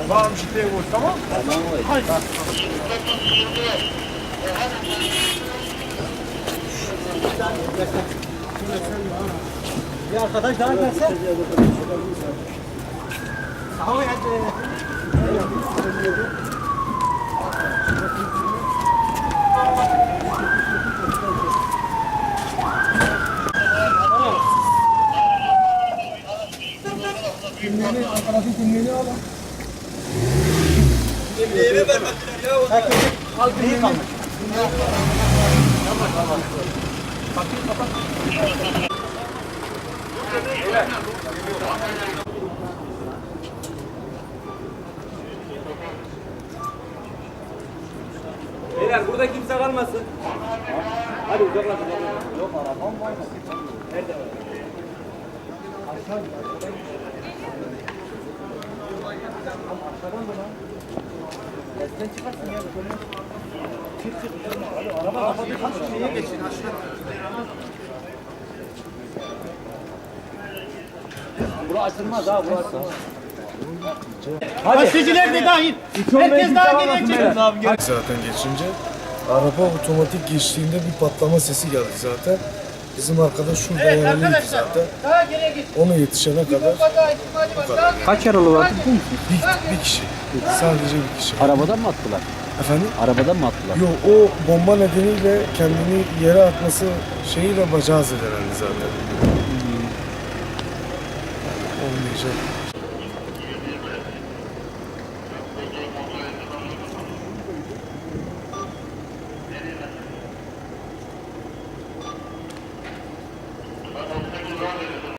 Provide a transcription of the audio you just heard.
Tamam işte bu tamam. Hayır. Bir arkadaş daha gelse. Tamam hadi. Kimliğini, arkadaşın kimliğini al. Kimliğini vermediler ya. Herkes al kimliğini. Tamam. Bakayım kapat. Beyler burada kimse kalmasın. Hadi uzaklaşın. Yok arabam var mı? Nerede var? Aşağı. Aşağıdan da lan. Sen çıkarsın ya. Çık. Hadi araba kapatırsın. Niye geçin aşağı? Bura açılmaz ha burası. Taksiciler de dahil. Herkes daha geriye çekin. Zaten geçince araba otomatik geçtiğinde bir patlama sesi geldi zaten. Bizim arkadaş şurada yaralıydı zaten. Ona yetişene kadar Kaç yaralı vardı biliyor musun? bir kişi. Sadece bir kişi. Arabadan mı attılar? Efendim? Arabadan mı attılar? Yok, o bomba nedeniyle kendini yere atması şeyiyle bacağı zedelendi zaten. Olmayacak.